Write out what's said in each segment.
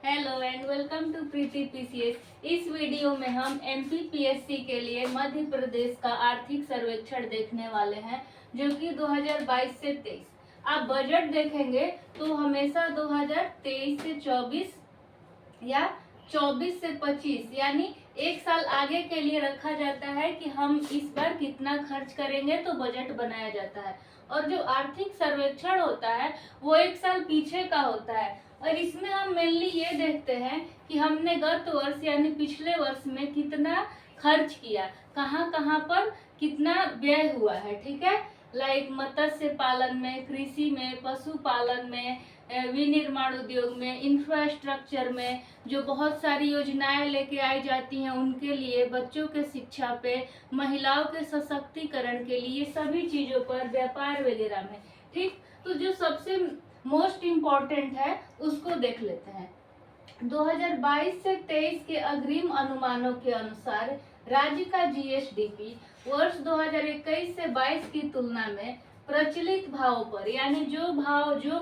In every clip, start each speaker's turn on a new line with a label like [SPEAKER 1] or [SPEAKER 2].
[SPEAKER 1] Hello and welcome to Preeti PCS. इस video में हम एमपीपीएससी के लिए मध्य प्रदेश का आर्थिक सर्वेक्षण देखने वाले हैं, जो कि 2022 से 23। आप बजट देखेंगे तो हमेशा 2023 से 24 या 24 से 25 यानी एक साल आगे के लिए रखा जाता है कि हम इस बार कितना खर्च करेंगे, तो बजट बनाया जाता है। और जो आर्थिक सर्वेक्षण होता है वो एक साल पीछे का होता है, और इसमें हम मेनली ये देखते हैं कि हमने गत वर्ष यानी पिछले वर्ष में कितना खर्च किया, कहाँ कहाँ पर कितना व्यय हुआ है। ठीक है, लाइक मत्स्य पालन में, कृषि में, पशुपालन में, विनिर्माण उद्योग में, इंफ्रास्ट्रक्चर में, जो बहुत सारी योजनाएं लेके आई जाती हैं उनके लिए, बच्चों के शिक्षा पे, महिलाओं के सशक्तिकरण के लिए, सभी चीजों पर, व्यापार वगैरह में। ठीक, तो जो सबसे मोस्ट इम्पोर्टेंट है उसको देख लेते हैं। 2022 से 23 के अग्रिम अनुमानों के अनुसार राज्य का जीएसडीपी वर्ष 2021 से 22 की तुलना में प्रचलित भावों पर, यानी जो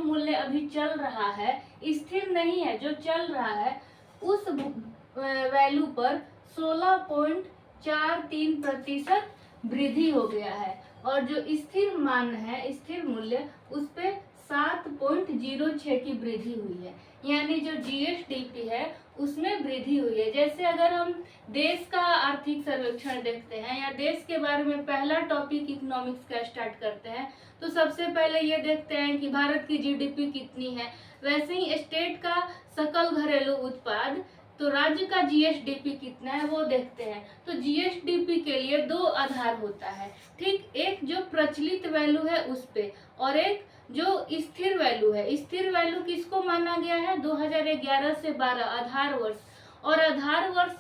[SPEAKER 1] मूल्य अभी चल रहा है, स्थिर नहीं है, जो चल रहा है उस वैल्यू पर 16.43% वृद्धि हो गया है, और जो स्थिर मान है, स्थिर मूल्य, उस पे 7.06 की वृद्धि हुई है। यानी जो जीएसडीपी है उसमें वृद्धि हुई है। जैसे अगर हम देश का आर्थिक सर्वेक्षण देखते हैं या देश के बारे में पहला टॉपिक इकोनॉमिक्स का स्टार्ट करते हैं, तो सबसे पहले ये देखते हैं कि भारत की जीडीपी कितनी है। वैसे ही स्टेट का सकल घरेलू उत्पाद, तो राज्य का जीएसडीपी कितना है वो देखते हैं। तो जीएसडीपी के लिए दो आधार होता है। ठीक, एक जो प्रचलित वैल्यू है उस पे, और एक जो स्थिर वैल्यू है। स्थिर वैल्यू किसको माना गया है? 2011 से 12 आधार वर्ष। और आधार वर्ष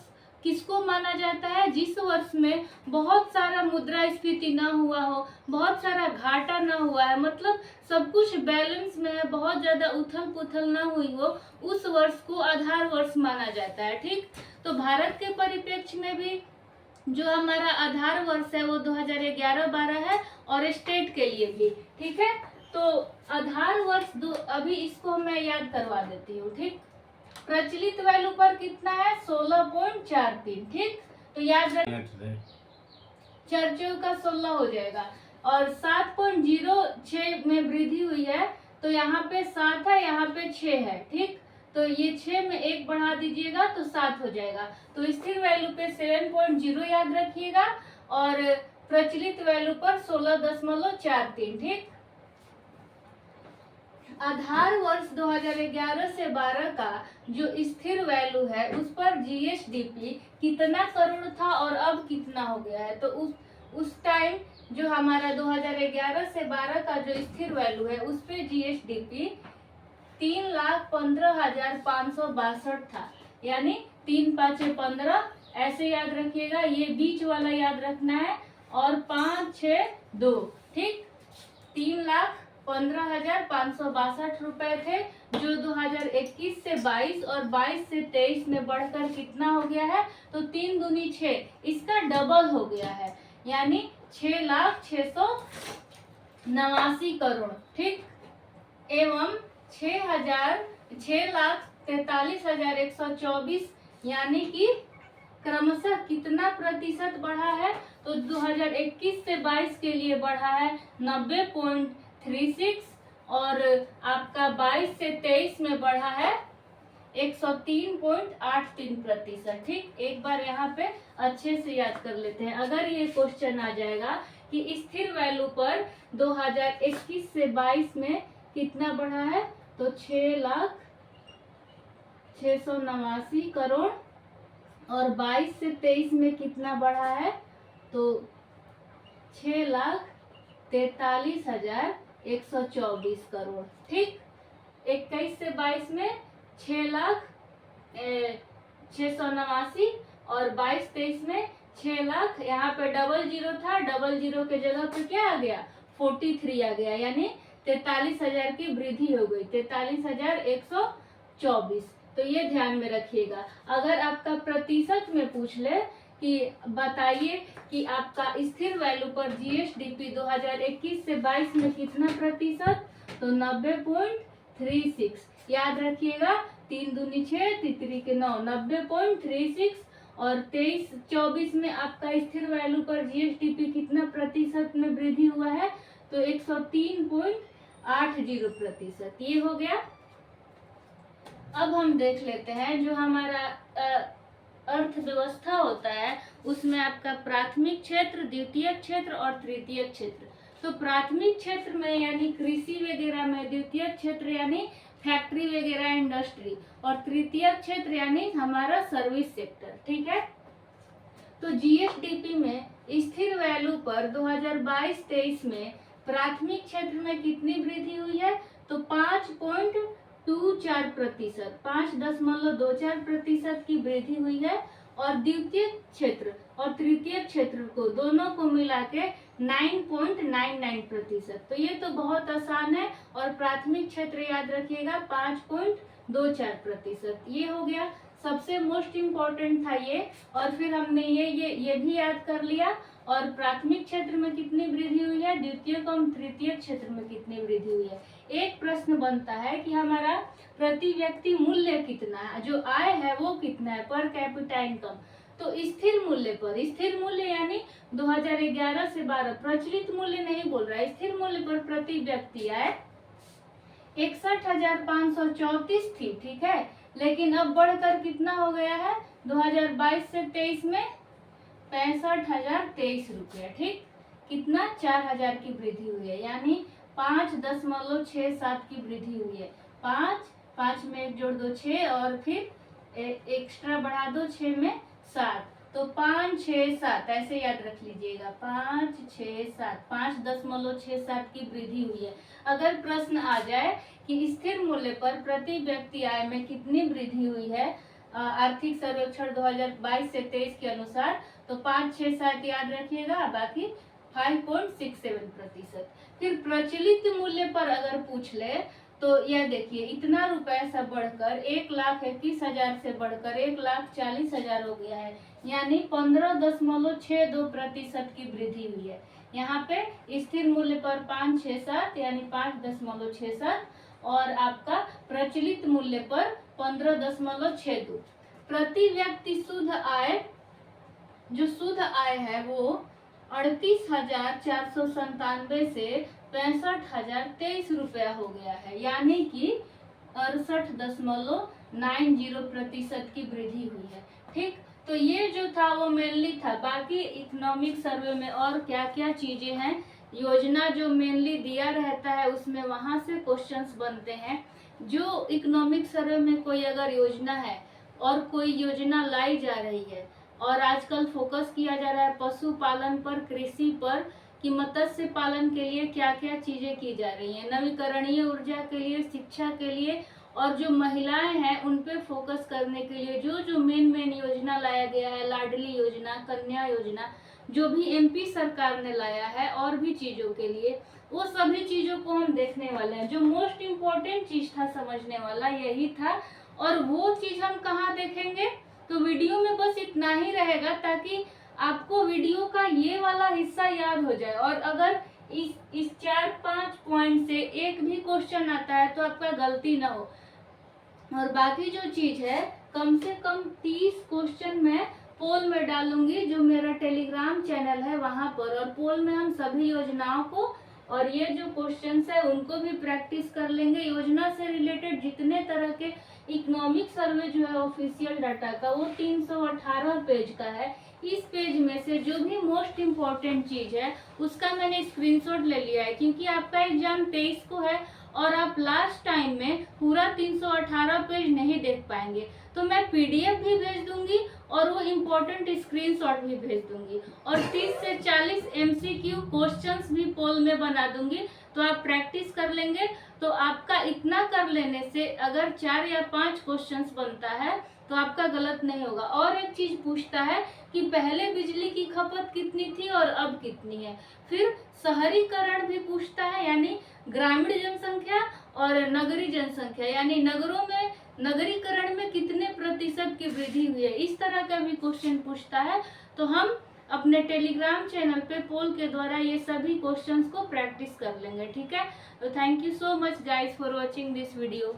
[SPEAKER 1] किसको माना जाता है? जिस वर्ष में बहुत सारा मुद्रास्फीति ना हुआ हो, बहुत सारा घाटा ना हुआ है, मतलब सब कुछ बैलेंस में है, बहुत ज्यादा उथल पुथल ना हुई हो, उस वर्ष को आधार वर्ष माना जाता है। ठीक, तो भारत के परिप्रेक्ष्य में भी जो हमारा आधार वर्ष है वो 2011-12 है, और स्टेट के लिए भी। ठीक है, तो आधार वर्ष दो, अभी इसको मैं याद करवा देती हूँ। ठीक, प्रचलित वैल्यू पर कितना है? 16.43। ठीक, तो याद रख, 4 का 16 हो जाएगा, और 7.06 में वृद्धि हुई है, तो यहाँ पे 7 है, यहाँ पे 6 है। ठीक, तो ये 6 में 1 बढ़ा दीजिएगा तो 7 हो जाएगा। तो स्थिर वैल्यू पे 7.0 याद रखिएगा, और प्रचलित वैल्यू पर 16.43। ठीक, आधार वर्ष 2011 से 12 का जो स्थिर वैल्यू है उस पर जीएसडीपी कितना करोड़ था और अब कितना हो गया है। तो उस टाइम जो हमारा 2011 से 12 का जो स्थिर वैल्यू है उस पे जीएसडीपी 3,15,562 था, यानी 3 5 15 ऐसे याद रखिएगा, ये बीच वाला याद रखना है, और 5 6 2। ठीक, 3,15,562 रुपए थे, जो 2021 से 22 और 22 से 23 में बढ़कर कितना हो गया है? तो 3 दूनी 6, इसका डबल हो गया है, यानी 6,689 करोड़। ठीक, एवं 6,43,124, यानी कि क्रमशः कितना प्रतिशत बढ़ा है? तो 2021 से 22 के लिए बढ़ा है 90.36, और आपका 22 से 23 में बढ़ा है 103.83%। ठीक, एक बार यहाँ पे अच्छे से याद कर लेते हैं। अगर ये क्वेश्चन आ जाएगा कि स्थिर वैल्यू पर 2021 से 22 में कितना बढ़ा है, तो 6,689 करोड़, और 22 से 23 में कितना बढ़ा है, तो 6,43,124 करोड़। ठीक, 21 से 22 में 6,689, और 22-23 में 6 लाख, यहाँ पे डबल जीरो था, डबल जीरो के जगह पे क्या आ गया? 43 आ गया, यानी 43,000 की वृद्धि हो गई, 43,124। तो ये ध्यान में रखिएगा। अगर आपका प्रतिशत में पूछ ले कि बताइए कि आपका स्थिर वैल्यू पर जीएसडीपी 2021 से 22 में कितना प्रतिशत, तो 90.36 याद रखिएगा। 3 दूनी 6, तितरी के 9, 90.36। और 23-24 में आपका स्थिर वैल्यू पर जीएसडीपी कितना प्रतिशत में वृद्धि हुआ है, तो 103.80%। ये हो गया। अब हम देख लेते हैं जो हमारा अर्थव्यवस्था होता है, उसमें आपका प्राथमिक क्षेत्र, द्वितीयक क्षेत्र और तृतीयक क्षेत्र। तो प्राथमिक क्षेत्र में यानी कृषि वगैरह में, द्वितीयक क्षेत्र यानी फैक्ट्री वगैरह इंडस्ट्री, और तृतीयक क्षेत्र यानी हमारा सर्विस सेक्टर। ठीक है। तो जीएसडीपी में स्थिर वैल्यू पर 2022-23 में प्राथमिक क्षेत्र में कितनी वृद्धि हुई है, तो 5.24%, 5.24% की वृद्धि हुई है। और द्वितीय क्षेत्र और तृतीय क्षेत्र को दोनों को मिला के 9.99%। तो ये तो बहुत आसान है। और प्राथमिक क्षेत्र याद रखिएगा 5.24%। ये हो गया, सबसे मोस्ट इम्पोर्टेंट था ये। और फिर हमने ये भी याद कर लिया। और प्राथमिक क्षेत्र में कितनी वृद्धि हुई है, द्वितीय एवं तृतीय क्षेत्र में कितनी वृद्धि हुई है। एक प्रश्न बनता है कि हमारा प्रति व्यक्ति मूल्य कितना है, जो आय है वो कितना है, पर कैपिटा इनकम। तो स्थिर मूल्य पर, स्थिर मूल्य यानी 2011 से 12, प्रचलित मूल्य नहीं बोल रहा है, स्थिर मूल्य पर प्रति व्यक्ति आय 61,534 थी। ठीक है। लेकिन अब बढ़कर कितना हो गया है, 2022 से 23 में 65,023 रुपया। ठीक। कितना, 4,000 की वृद्धि हुई है, यानी 5.67 की वृद्धि हुई है। 5 में 1 जोड़ दो 6, और फिर एक्स्ट्रा बढ़ा दो 6 में 7, तो 5, 6, 7 ऐसे याद रख लीजिएगा। 5, 6, 7, 5.67 की वृद्धि हुई है। अगर प्रश्न आ जाए कि स्थिर मूल्य पर प्रति व्यक्ति आय में कितनी वृद्धि हुई है आर्थिक सर्वेक्षण 2022 से 23 के अनुसार, तो 5, 6, 7 याद रखिएगा, बाकी 5.67%। फिर प्रचलित मूल्य पर अगर पूछ ले तो यह देखिए, इतना रुपए से बढ़कर 1,21,000 से बढ़कर 1,40,000 हो गया है, यानी 15.62% की वृद्धि हुई है। यहाँ पे स्थिर मूल्य पर 5, 6, 7 यानी 5.67, और आपका प्रचलित मूल्य पर 15.62। प्रति व्यक्ति शुद्ध आय, जो शुद्ध आय है वो 38,497 से 65,023 रुपया हो गया है, यानी कि 68.90% की वृद्धि हुई है। ठीक। तो ये जो था वो मेनली था। बाकी इकोनॉमिक सर्वे में और क्या क्या चीजें हैं, योजना जो मेनली दिया रहता है उसमें वहां से क्वेश्चंस बनते हैं। जो इकोनॉमिक सर्वे में कोई अगर योजना है और कोई योजना लाई जा रही है, और आजकल फोकस किया जा रहा है पशुपालन पर, कृषि पर, कि मत्स्य पालन के लिए क्या क्या चीजें की जा रही हैं, नवीकरणीय ऊर्जा के लिए, शिक्षा के लिए, और जो महिलाएं हैं उन पे फोकस करने के लिए जो जो मेन योजना लाया गया है, लाडली योजना, कन्या योजना, जो भी एमपी सरकार ने लाया है, और भी चीजों के लिए, वो सभी चीजों को हम देखने वाले हैं। जो मोस्ट इम्पोर्टेंट चीज था समझने वाला यही था। और वो चीज हम कहाँ देखेंगे, तो वीडियो में बस इतना ही रहेगा, ताकि आपको वीडियो का ये वाला हिस्सा याद हो जाए। और अगर इस 4-5 पॉइंट से एक भी क्वेश्चन आता है तो आपका गलती ना हो। और बाकी जो चीज है, कम से कम 30 क्वेश्चन मैं पोल में डालूंगी, जो मेरा टेलीग्राम चैनल है वहां पर। और पोल में हम सभी योजनाओं को और ये जो क्वेश्चंस है उनको भी प्रैक्टिस कर लेंगे। योजना से रिलेटेड जितने तरह के इकोनॉमिक सर्वे जो है ऑफिशियल डाटा का, वो 318 पेज का है। इस पेज में से जो भी मोस्ट इम्पोर्टेंट चीज है उसका मैंने स्क्रीनशॉट ले लिया है, क्योंकि आपका एग्जाम 23 को है और आप लास्ट टाइम में पूरा 318 पेज नहीं देख पाएंगे। तो मैं पीडीएफ भी भेज दूंगी और वो इम्पोर्टेंट स्क्रीनशॉट भी भेज दूंगी, और 30 से 40 एमसीक्यू क्वेश्चंस भी पोल में बना दूंगी। तो आप प्रैक्टिस कर लेंगे, तो आपका इतना कर लेने से अगर 4 या 5 क्वेश्चंस बनता है तो आपका गलत नहीं होगा। और एक चीज पूछता है कि पहले बिजली की खपत कितनी थी और अब कितनी है। फिर शहरीकरण भी पूछता है, यानी ग्रामीण जनसंख्या और नगरीय जनसंख्या, यानी नगरों में नगरीकरण में कितने प्रतिशत की वृद्धि हुई है, इस तरह का भी क्वेश्चन पूछता है। तो हम अपने टेलीग्राम चैनल पे पोल के द्वारा ये सभी क्वेश्चंस को प्रैक्टिस कर लेंगे। ठीक है। तो thank you so much guys for watching this video.